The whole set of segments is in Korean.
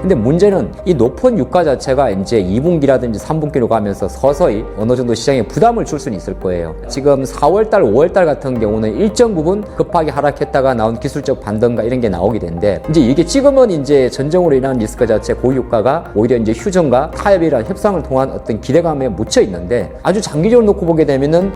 근데 문제는 이 높은 유가 자체가 이제 2분기라든지 3분기로 가면서 서서히 어느 정도 시장에 부담을 줄 수는 있을 거예요. 지금 4월달, 5월달 같은 경우는 일정 부분 급하게 하락했다가 나온 기술적 반등과 이런 게 나오게 되는데, 이제 이게 지금은 이제 전쟁으로 인한 리스크 자체 고유가가 오히려 이제 휴전과 타협이란 협상을 통한 어떤 기대감에 묻혀 있는데, 아주 장기적으로 놓고 보게 되면은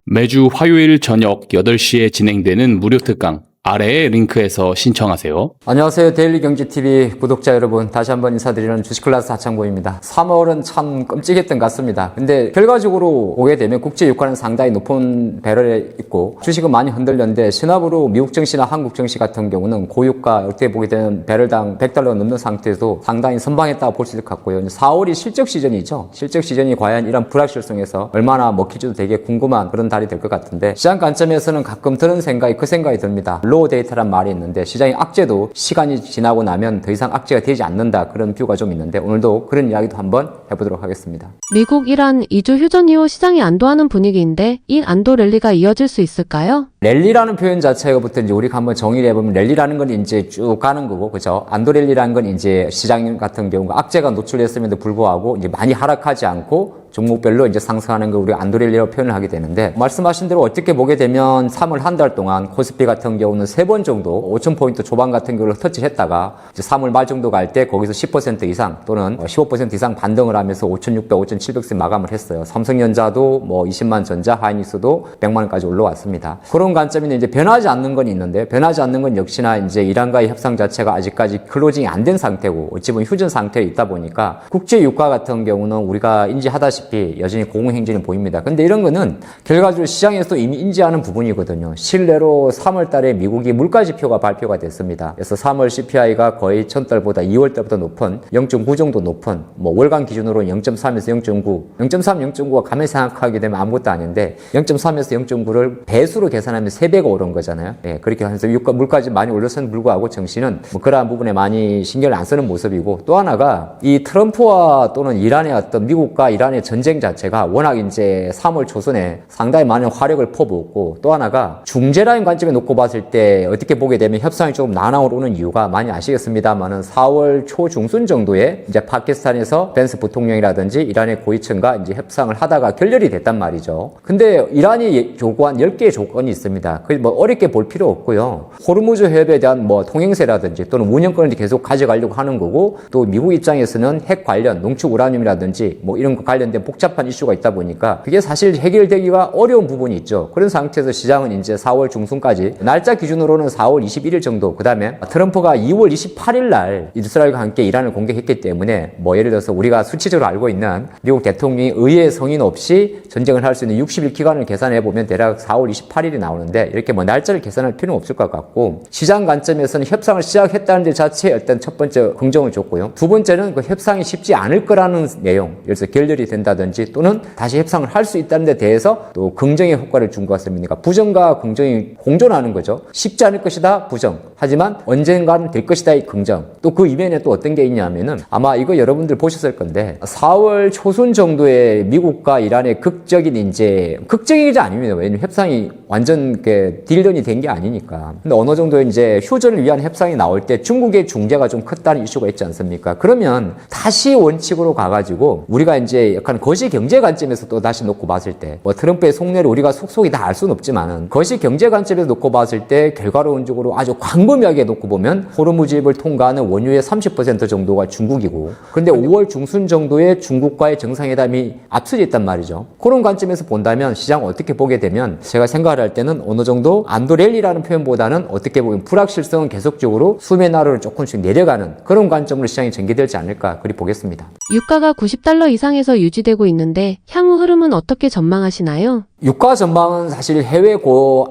매주 화요일 저녁 8시에 진행되는 무료 특강 아래의 링크에서 신청하세요. 안녕하세요. 데일리경제TV 구독자 여러분, 다시 한번 인사드리는 주식클래스 하창보입니다. 3월은 참 끔찍했던 것 같습니다. 근데 결과적으로 보게 되면 국제 유가는 상당히 높은 배럴에 있고 주식은 많이 흔들렸는데, 신압으로 미국 증시나 한국 증시 같은 경우는 고유가 어떻게 보게 되면 배럴당 $100 넘는 상태에서 상당히 선방했다고 볼 수 있을 것 같고요. 4월이 실적 시즌이죠. 실적 시즌이 과연 이런 불확실성에서 얼마나 먹힐지도 되게 궁금한 그런 달이 될 것 같은데, 시장 관점에서는 가끔 드는 생각이 그 생각이 듭니다. 로우 데이터란 말이 있는데, 시장의 악재도 시간이 지나고 나면 더 이상 악재가 되지 않는다, 그런 뷰가 좀 있는데, 오늘도 그런 이야기도 한번 해보도록 하겠습니다. 미국, 이란 2주 휴전 이후 시장이 안도하는 분위기인데 이 안도 랠리가 이어질 수 있을까요? 랠리라는 표현 자체부터 이제 우리가 한번 정의를 해보면, 랠리라는 건 이제 쭉 가는 거고, 그죠? 안도 랠리라는 건 이제 시장 같은 경우가 악재가 노출됐음에도 불구하고 이제 많이 하락하지 않고 종목별로 이제 상승하는 걸 우리가 안도랠리라고 표현을 하게 되는데, 말씀하신 대로 어떻게 보게 되면 3월 한 달 동안 코스피 같은 경우는 3번 정도 5,000포인트 초반 같은 경우를 터치를 했다가 이제 3월 말 정도 갈 때 거기서 10% 이상 또는 15% 이상 반등을 하면서 5,600, 5,700씩 마감을 했어요. 삼성전자도 뭐 20만 전자, 하이닉스도 100만 원까지 올라왔습니다. 그런 관점인데, 이제 변하지 않는 건 있는데, 변하지 않는 건 역시나 이제 이란과의 협상 자체가 아직까지 클로징이 안 된 상태고 어찌 보면 휴전 상태에 있다 보니까 국제 유가 같은 경우는 우리가 인지하다시피 여전히 고공행진이 보입니다. 근데 이런 거는 결과적으로 시장에서도 이미 인지하는 부분이거든요. 실내로 3월 달에 미국이 물가 지표가 발표가 됐습니다. 그래서 3월 CPI가 거의 전달보다 2월 달보다 높은 0.9 정도 높은, 뭐 월간 기준으로 0.3에서 0.9, 0.3, 0.9가 가만히 생각하게 되면 아무것도 아닌데 0.3에서 0.9를 배수로 계산하면 3배가 오른 거잖아요. 예, 그렇게 하면서 물가지 많이 올렸음에도 불구하고 정시는 뭐 그러한 부분에 많이 신경을 안 쓰는 모습이고, 또 하나가 이 트럼프와 또는 이란의 어떤 미국과 이란의 전쟁 자체가 워낙 이제 3월 초순에 상당히 많은 화력을 퍼부었고, 또 하나가 중재라인 관점에 놓고 봤을 때 어떻게 보게 되면 협상이 조금 난항으로 오는 이유가 많이 아시겠습니다만은 4월 초중순 정도에 이제 파키스탄에서 벤스 부통령이라든지 이란의 고위층과 이제 협상을 하다가 결렬이 됐단 말이죠. 근데 이란이 요구한 10개의 조건이 있습니다. 그 뭐 어렵게 볼 필요 없고요. 호르무즈 해협에 대한 뭐 통행세라든지 또는 운영권을 계속 가져가려고 하는 거고, 또 미국 입장에서는 핵 관련 농축 우라늄이라든지 뭐 이런 거 관련된 복잡한 이슈가 있다 보니까 그게 사실 해결되기가 어려운 부분이 있죠. 그런 상태에서 시장은 이제 4월 중순까지, 날짜 기준으로는 4월 21일 정도, 그 다음에 트럼프가 2월 28일 날 이스라엘과 함께 이란을 공격했기 때문에, 뭐 예를 들어서 우리가 수치적으로 알고 있는 미국 대통령이 의회 성인 없이 전쟁을 할 수 있는 60일 기간을 계산해 보면 대략 4월 28일이 나오는데, 이렇게 뭐 날짜를 계산할 필요는 없을 것 같고, 시장 관점에서는 협상을 시작했다는 데 자체에 일단 첫 번째 긍정을 줬고요. 두 번째는 그 협상이 쉽지 않을 거라는 내용, 그래서 결렬이 된다든지 또는 다시 협상을 할 수 있다는 데 대해서 또 긍정의 효과를 준 것 같습니다. 그러니까 부정과 긍정이 공존하는 거죠. 쉽지 않을 것이다, 부정. 하지만 언젠가는 될 것이다, 이 긍정. 또 그 이면에 또 어떤 게 있냐면은, 아마 이거 여러분들 보셨을 건데 4월 초순 정도에 미국과 이란의 극적이지 아닙니다. 왜냐면 협상이 완전 딜런이 된 게 아니니까. 근데 어느 정도 이제 휴전을 위한 협상이 나올 때 중국의 중재가 좀 컸다는 이슈가 있지 않습니까? 그러면 다시 원칙으로 가가지고 우리가 이제 약간 거시 경제 관점에서 또 다시 놓고 봤을 때, 뭐 트럼프의 속내를 우리가 속속이 다 알 수는 없지만은 거시 경제 관점에서 놓고 봤을 때 결과론적으로 아주 광범위하게 놓고 보면 호르무즈입을 통과하는 원유의 30% 정도가 중국이고, 그런데 5월 중순 정도에 중국과의 정상회담이 앞서져 있단 말이죠. 그런 관점에서 본다면 시장 어떻게 보게 되면, 제가 생각할 때는 어느 정도 안도랠리라는 표현보다는 어떻게 보면 불확실성은 계속적으로 수면 아래로 조금씩 내려가는 그런 관점으로 시장이 전개되지 않을까, 그리 보겠습니다. 유가가 $90 이상에서 유지되고 있는데 향후 흐름은 어떻게 전망하시나요? 유가 전망은 사실 해외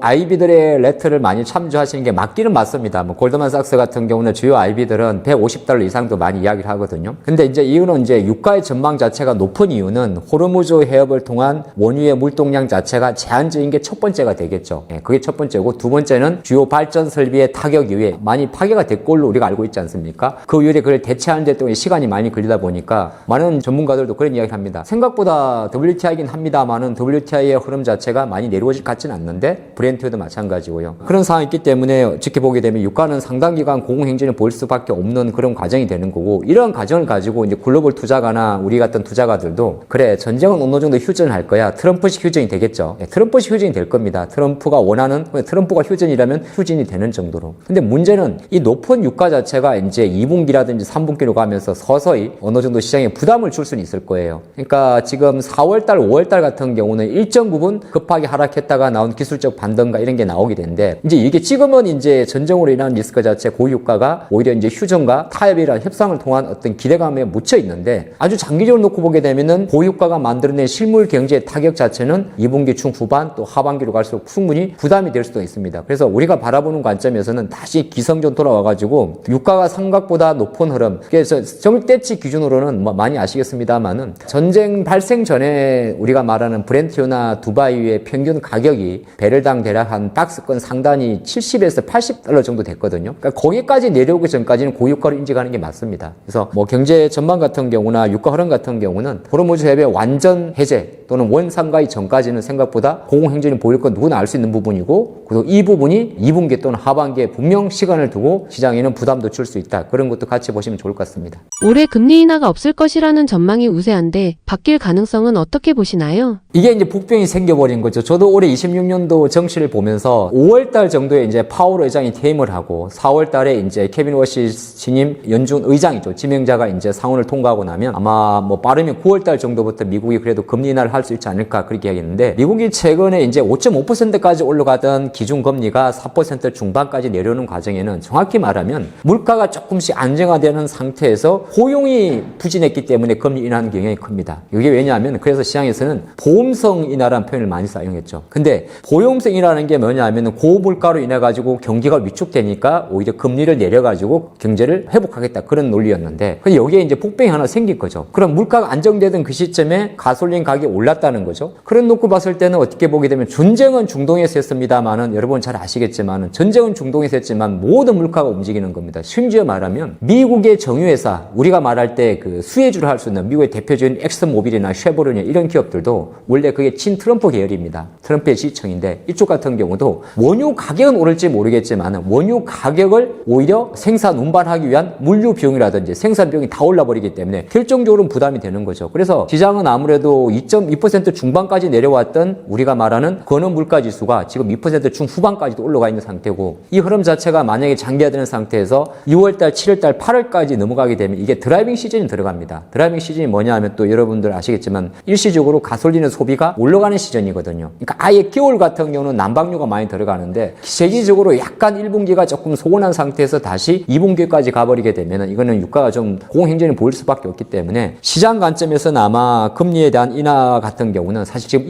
IB들의 레터를 많이 참조하시는 게 맞기는 맞습니다. 뭐 골드만삭스 같은 경우는 주요 IB들은 $150 이상도 많이 이야기를 하거든요. 근데 이제 이유는 이제 유가의 전망 자체가 높은 이유는 호르무즈 해협을 통한 원유의 물동량 자체가 제한적인 게 첫 번째가 되겠죠. 그게 첫 번째고, 두 번째는 주요 발전 설비의 타격 이후에 많이 파괴가 됐고 걸로 우리가 알고 있지 않습니까? 그 이후에 그걸 대체하는 데 또 시간이 많이 걸리다 보니까 많은 전문가들도 그런 이야기를 합니다. 생각보다 WTI긴 합니다만은 WTI의 흐름 흐름 자체가 많이 내려오질 같지는 않는데 브렌트도 마찬가지고요. 그런 상황이 있기 때문에 지켜보게 되면 유가는 상당 기간 고공행진을 보일 수밖에 없는 그런 과정이 되는 거고, 이런 과정을 가지고 이제 글로벌 투자가나 우리 같은 투자가들도 그래 전쟁은 어느 정도 휴전할 거야. 트럼프식 휴전이 되겠죠. 트럼프식 휴전이 될 겁니다. 트럼프가 원하는, 트럼프가 휴전이라면 휴전이 되는 정도로. 근데 문제는 이 높은 유가 자체가 이제 2분기라든지 3분기로 가면서 서서히 어느 정도 시장에 부담을 줄 수는 있을 거예요. 그러니까 지금 4월달, 5월달 같은 경우는 일정 부분 급하게 하락했다가 나온 기술적 반등과 이런 게 나오게 되는데, 이제 이게 지금은 이제 전쟁으로 인한 리스크 자체 고유가가 오히려 이제 휴전과 타협이라는 협상을 통한 어떤 기대감에 묻혀 있는데, 아주 장기적으로 놓고 보게 되면은 고유가가 만들어낸 실물 경제의 타격 자체는 2분기 중후반 또 하반기로 갈수록 충분히 부담이 될 수도 있습니다. 그래서 우리가 바라보는 관점에서는 다시 기성전 돌아와가지고 유가가 삼각보다 높은 흐름, 그래서 절대치 기준으로는 뭐 많이 아시겠습니다만은 전쟁 발생 전에 우리가 말하는 브렌트유나 두바이유의 평균 가격이 배럴당 대략 한 박스권 상단이 70에서 80달러 정도 됐거든요. 그러니까 거기까지 내려오기 전까지는 고유가를 인식하는 게 맞습니다. 그래서 뭐 경제 전망 같은 경우나 유가 흐름 같은 경우는 호르무즈 해협의 완전 해제 또는 원상가의 전까지는 생각보다 고공행진이 보일 건 누구나 알 수 있는 부분이고, 그리고 이 부분이 2분기 또는 하반기에 분명 시간을 두고 시장에는 부담도 줄 수 있다. 그런 것도 같이 보시면 좋을 것 같습니다. 올해 금리 인하가 없을 것이라는 전망이 우세한데 바뀔 가능성은 어떻게 보시나요? 이게 이제 복병이 생겨버린 거죠. 저도 올해 26년도 정시를 보면서 5월달 정도에 이제 파월 의장이 퇴임을 하고 4월달에 이제 케빈 워시 신임 연준 의장이죠. 지명자가 이제 상원을 통과하고 나면 아마 뭐 빠르면 9월달 정도부터 미국이 그래도 금리 인하를 할 수 있지 않을까 그렇게 이야기했는데, 미국이 최근에 이제 5.5%까지 올라가던 기준금리가 4% 중반까지 내려오는 과정에는 정확히 말하면 물가가 조금씩 안정화되는 상태에서 고용이 부진했기 때문에 금리 인하하는 경향이 큽니다. 이게 왜냐하면 그래서 시장에서는 보험성 인하라는 표현을 많이 사용했죠. 근데 보험성 인하라는 게 뭐냐면 고물가로 인해 가지고 경기가 위축되니까 오히려 금리를 내려 가지고 경제를 회복하겠다 그런 논리였는데, 여기에 이제 폭병이 하나 생긴 거죠. 그럼 물가가 안정되던 그 시점에 가솔린 가격이 올랐다는 거죠. 그런 놓고 봤을 때는 어떻게 보게 되면 전쟁은 중동에서 했습니다만은 여러분 잘 아시겠지만은 전쟁은 중동에서 했지만 모든 물가가 움직이는 겁니다. 심지어 말하면 미국의 정유회사, 우리가 말할 때 그 수혜주를 할 수 있는 미국의 대표적인 엑스모빌이나 쉐보론이 이런 기업들도 원래 그게 친 트럼프 계열입니다. 트럼프의 지지층인데, 이쪽 같은 경우도 원유 가격은 오를지 모르겠지만 원유 가격을 오히려 생산 운반하기 위한 물류 비용이라든지 생산 비용이 다 올라버리기 때문에 결정적으로 부담이 되는 거죠. 그래서 시장은 아무래도 2.2% 중반까지 내려왔던 우리가 말하는 건원 물가 지수가 지금 2% 중후반까지도 올라가 있는 상태고, 이 흐름 자체가 만약에 장기화되는 상태에서 6월달, 7월달, 8월까지 넘어가게 되면 이게 드라이빙 시즌이 들어갑니다. 드라이빙 시즌이 뭐냐 하면 또 여러분들 아시겠지만 일시적으로 가솔린의 소비가 올라가는 시즌이거든요. 그러니까 아예 겨울 같은 경우는 난방료가 많이 들어가는데 세계적으로 약간 1분기가 조금 소원한 상태에서 다시 2분기까지 가버리게 되면 이거는 유가가 좀 고공행진을 보일 수밖에 없기 때문에 시장 관점에서는 아마 금리에 대한 인하 같은 경우는 사실 지금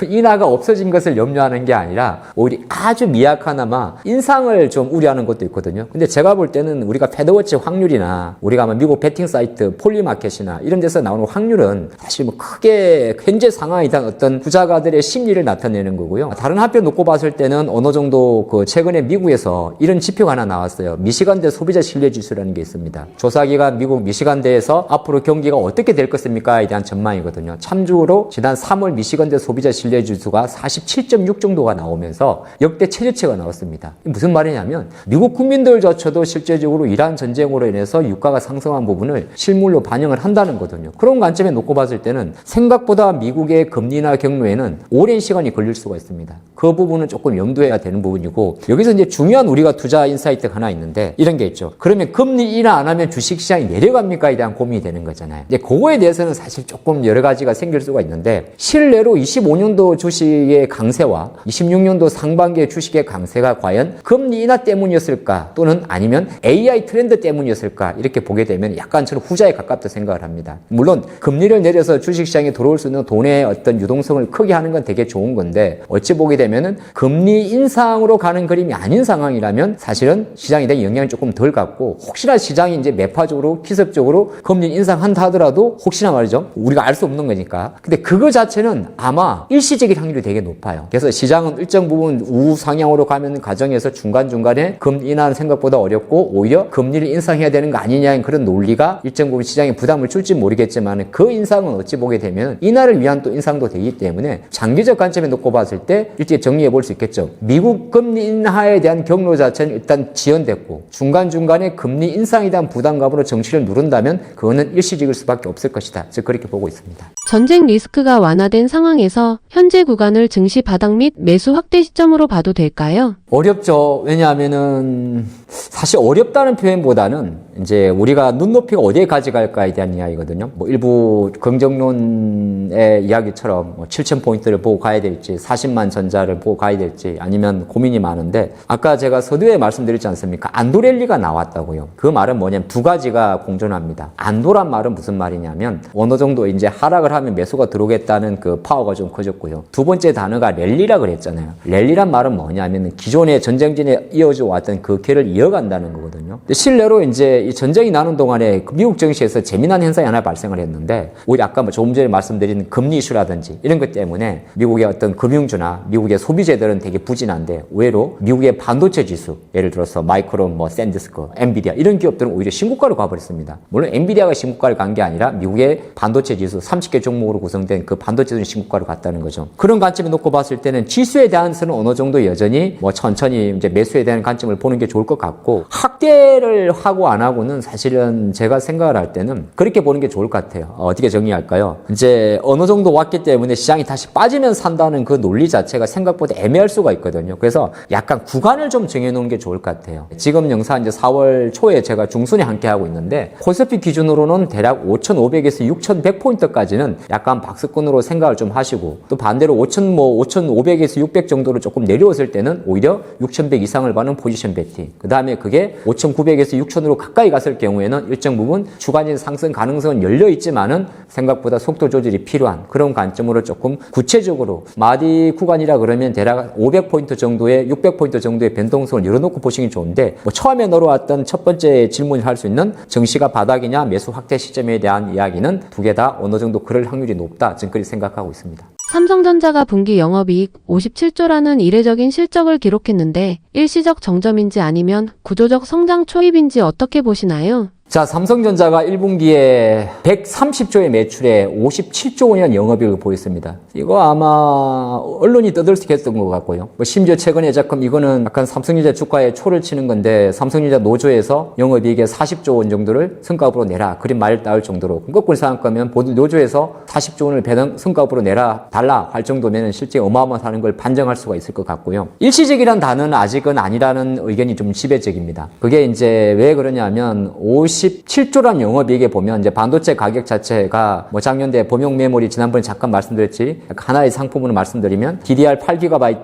인하가 없어진 것을 염려하는 게 아니라 오히려 아주 미약하나마 인상을 좀 우려하는 것도 있거든요. 근데 제가 볼 때는 우리가 패드워치 확률이나 우리가 아마 미국 베팅 사이트 폴리마켓이나 이런 데서 나오는 확률은 사실 뭐 크게 현재 상황에 대한 어떤 투자가들의 심리를 나타내는 거고요. 다른 합표 놓고 봤을 때는 어느 정도 그 최근에 미국에서 이런 지표가 하나 나왔어요. 미시간대 소비자 신뢰 지수라는 게 있습니다. 조사기관 미국 미시간대에서 앞으로 경기가 어떻게 될 것입니까에 대한 전망이거든요. 참조로 지난 3월 미시간대 소비자 신뢰 지수가 47.6 정도가 나오면서 역대 최저치가 나왔습니다. 무슨 말이냐면 미국 국민들조차도 실제적으로 이란 전쟁으로 인해서 유가가 상승한 부분을 실물로 반영을 한다는 거거든요. 그런 관점에 놓고 봤을 때는 생각보다 미국의 금리나 경로에는 오랜 시간이 걸릴 수가 있습니다. 그 부분은 조금 염두해야 되는 부분이고, 여기서 이제 중요한 우리가 투자 인사이트가 하나 있는데 이런 게 있죠. 그러면 금리 인하 안 하면 주식시장이 내려갑니까에 대한 고민이 되는 거잖아요. 이제 그거에 대해서는 사실 조금 여러 가지가 생길 수가 있는데, 실내로 25년도 주식의 강세와 26년도 상반기의 주식의 강세가 과연 금리 인하 때문이었을까 또는 아니면 AI 트렌드 때문이었을까 이렇게 보게 되면 약간 저는 후자에 가깝다 생각을 합니다. 물론 금리를 내려서 주식시장에 들어올 수 있는 돈의 어떤 유동성을 크게 하는 건 되게 좋은 건데, 어찌 보게 되면은 금리 인상으로 가는 그림이 아닌 상황이라면 사실은 시장에 대한 영향이 조금 덜 갖고, 혹시나 시장이 이제 매파적으로 기습적으로 금리 인상한다 하더라도 혹시나 말이죠, 우리가 알 수 없는 거니까. 근데 그거 자체는 아마 일시적일 확률이 되게 높아요. 그래서 시장은 일정 부분 우상향으로 가는 과정에서 중간중간에 금리 인하는 생각보다 어렵고 오히려 금리를 인상해야 되는 거 아니냐는 그런 논리가 일정 부분 시장에 부담을 줄지 모르겠지만, 그 인상은 어찌 보게 되면 인하를 위한 또 인상도 되기 때문에 때문에 장기적 관점에 놓고 봤을 때 일찍 정리해 볼 수 있겠죠. 미국 금리 인하에 대한 경로 자체는 일단 지연됐고 중간중간에 금리 인상에 대한 부담감으로 정치를 누른다면 그거는 일시적일 수밖에 없을 것이다. 즉 그렇게 보고 있습니다. 전쟁 리스크가 완화된 상황에서 현재 구간을 증시 바닥 및 매수 확대 시점으로 봐도 될까요? 어렵죠. 왜냐하면은 사실 어렵다는 표현보다는 이제 우리가 눈높이가 어디에 가져갈까에 대한 이야기거든요. 뭐 일부 긍정론의 이야기처럼 뭐 7,000포인트를 보고 가야 될지 40만 전자를 보고 가야 될지 아니면 고민이 많은데 아까 제가 서두에 말씀드렸지 않습니까? 안도랠리가 나왔다고요. 그 말은 뭐냐면 두 가지가 공존합니다. 안도란 말은 무슨 말이냐면 어느 정도 이제 하락을 하면 매수가 들어오겠다는 그 파워가 좀 커졌고요. 두 번째 단어가 랠리라 그랬잖아요. 랠리란 말은 뭐냐면 기존의 전쟁진에 이어져 왔던 그 길을 이어간다는 거거든요. 근데 실내로 이제 이 전쟁이 나는 동안에 미국 증시에서 재미난 현상이 하나 발생을 했는데 오히려 아까 뭐 조금 전에 말씀드린 금리 이슈라든지 이런 것 때문에 미국의 어떤 금융주나 미국의 소비재들은 되게 부진한데 의외로 미국의 반도체 지수 예를 들어서 마이크론, 뭐 샌디스크, 엔비디아 이런 기업들은 오히려 신고가로 가버렸습니다. 물론 엔비디아가 신고가를 간 게 아니라 미국의 반도체 지수 30개 종목으로 구성된 그 반도체들은 신고가로 갔다는 거죠. 그런 관점에 놓고 봤을 때는 지수에 대한서는 어느 정도 여전히 뭐 천천히 이제 매수에 대한 관점을 보는 게 좋을 것 같고 확대를 하고 안 하고는 사실은 제가 생각을 할 때는 그렇게 보는 게 좋을 것 같아요. 어떻게 정리할까요? 이제 어느 정도 왔기 때문에 시장이 다시 빠지면 산다는 그 논리 자체가 생각보다 애매할 수가 있거든요. 그래서 약간 구간을 좀 정해놓는 게 좋을 것 같아요. 지금 영상 이제 4월 초에 제가 중순에 함께 하고 있는데 코스피 기준으로는 대략 5,500에서 6,100포인트까지는 약간 박스권으로 생각을 좀 하시고 또 반대로 5,500에서 600 정도로 조금 내려왔을 때는 오히려 6,100 이상을 받는 포지션 베팅. 그 다음에 그게 5,900에서 6,000으로 가까이 갔을 경우에는 일정 부분 주간인 상승 가능성은 열려 있지만은 생각보다 속도 조절이 필요한 그런 관점으로 조금 구체적으로 마디 구간이라 그러면 대략 500포인트 정도의 600포인트 정도의 변동성을 열어놓고 보시기 좋은데 뭐 처음에 넣어왔던 첫 번째 질문을 할 수 있는 정시가 바닥이냐 매수 확대 시점에 대한 이야기는 두 개 다 어느 정도 그럴 확률이 높다. 지금 그렇게 생각하고 있습니다. 삼성전자가 분기 영업이익 57조라는 이례적인 실적을 기록했는데 일시적 정점인지 아니면 구조적 성장 초입인지 어떻게 보시나요? 자, 삼성전자가 1분기에 130조의 매출에 57조 원이라는 영업이익을 보였습니다. 이거 아마 언론이 떠들썩했던 것 같고요. 뭐 심지어 최근에 자금 이거는 약간 삼성전자 주가에 초를 치는 건데 삼성전자 노조에서 영업이익의 40조 원 정도를 성과급으로 내라. 그런 말을 따올 정도로 거꾸로 생각하면 노조에서 40조 원을 배당 성과급으로 내라 달라 할 정도면 실제 어마어마하다는 걸 반증할 수가 있을 것 같고요. 일시적이란 단어는 아직은 아니라는 의견이 좀 지배적입니다. 그게 이제 왜 그러냐면 57조란 영업이익에 보면 이제 반도체 가격 자체가 뭐 작년에 범용 메모리 지난번에 잠깐 말씀드렸지 하나의 상품으로 말씀드리면 DDR4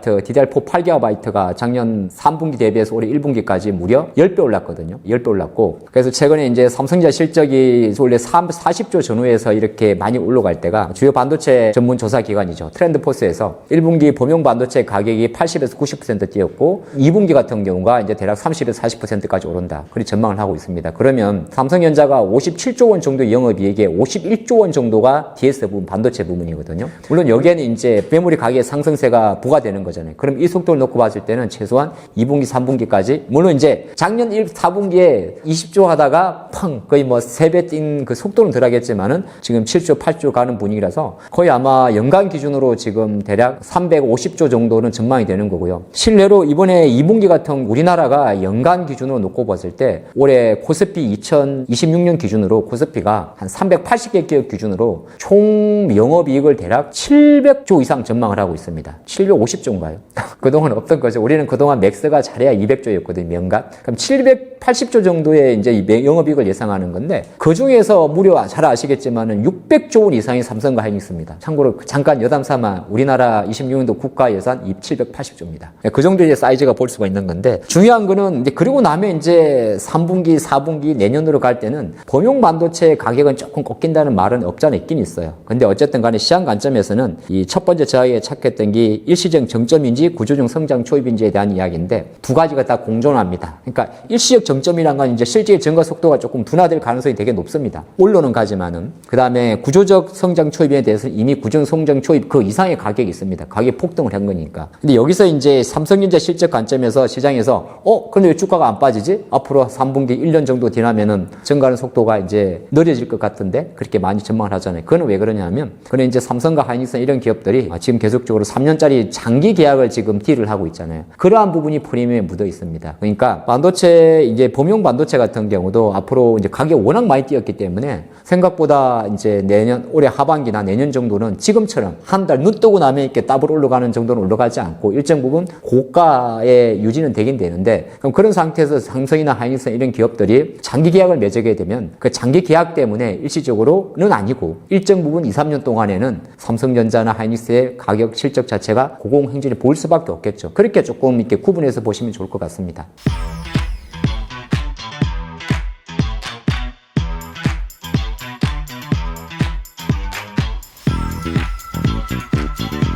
8GB가 작년 3분기 대비해서 올해 1분기까지 무려 10배 올랐거든요. 10배 올랐고 그래서 최근에 이제 삼성전자 실적이 원래 40조 전후에서 이렇게 많이 올라갈 때가 주요 반도체 전문 조사 기관이죠. 트렌드포스에서 1분기 범용 반도체 가격이 80에서 90% 뛰었고 2분기 같은 경우가 이제 대략 30에서 40%까지 오른다. 그렇게 전망을 하고 있습니다. 그러면 삼성전자가 57조 원 정도 영업이익에 51조 원 정도가 DS 부분, 반도체 부분이거든요. 물론 여기에는 이제 메모리 가격의 상승세가 부과되는 거잖아요. 그럼 이 속도를 놓고 봤을 때는 최소한 2분기, 3분기까지 물론 이제 작년 4분기에 20조 하다가 펑 거의 뭐 3배 뛴 그 속도는 덜하겠지만은 지금 7조, 8조 가는 분위기라서 거의 아마 연간 기준으로 지금 대략 350조 정도는 전망이 되는 거고요. 실내로 이번에 2분기 같은 우리나라가 연간 기준으로 놓고 봤을 때 올해 코스피 2026년 기준으로 코스피가 한 380개 기업 기준으로 총 영업이익을 대략 700조 이상 전망을 하고 있습니다. 750조인가요? 그동안 없던 거죠. 우리는 그동안 맥스가 잘해야 200조였거든요. 연간. 그럼 780조 정도의 이제 영업이익을 예상하는 건데 그 중에서 무려 잘 아시겠지만은 600조 원 이상의 삼성과 하인이 있습니다. 참고로 잠깐 여담 삼아 우리나라 26년도 국가 예산 780조입니다. 그 정도의 사이즈가 볼 수가 있는 건데 중요한 거는 이제 그리고 나면 이제 3분기, 4분기 내년으로 갈 때는 범용 반도체 가격은 조금 꺾인다는 말은 없지 않아 있긴 있어요. 근데 어쨌든 간에 시장 관점에서는 이 첫 번째 저희가 찾겠던 게 일시적 정점인지 구조적 성장 초입인지에 대한 이야기인데 두 가지가 다 공존합니다. 그러니까 일시적 정점이란 건 이제 실제 증가 속도가 조금 둔화될 가능성이 되게 높습니다. 올로는 가지만은 그 다음에 구조적 성장 초입에 대해서는 이미 구조적 성장 초입 그 이상의 가격이 있습니다. 가격이 폭등을 한 거니까. 근데 여기서 이제 삼성전자 실적 관점에서 시장에서 근데 왜 주가가 안 빠지지? 앞으로 3분기 1년 정도 지나면 동안에는 증가하는 속도가 이제 느려질 것 같은데 그렇게 많이 전망을 하잖아요. 그건 왜 그러냐면 그는 이제 삼성과 하이닉스 이런 기업들이 지금 계속적으로 3년짜리 장기 계약을 지금 딜을 하고 있잖아요. 그러한 부분이 프리미엄에 묻어 있습니다. 그러니까 반도체 이제 범용 반도체 같은 경우도 앞으로 이제 가격이 워낙 많이 뛰었기 때문에 생각보다 이제 올해 하반기나 내년 정도는 지금처럼 한 달 눈 뜨고 나면 이렇게 더블 올라가는 정도는 올라가지 않고 일정 부분 고가의 유지는 되긴 되는데 그럼 그런 상태에서 삼성이나 하이닉스 이런 기업들이 장기 계약을 맺게 되면 그 장기 계약 때문에 일시적으로는 아니고 일정 부분 2, 3년 동안에는 삼성전자나 하이닉스의 가격 실적 자체가 고공행진을 보일 수밖에 없겠죠. 그렇게 조금 이렇게 구분해서 보시면 좋을 것 같습니다.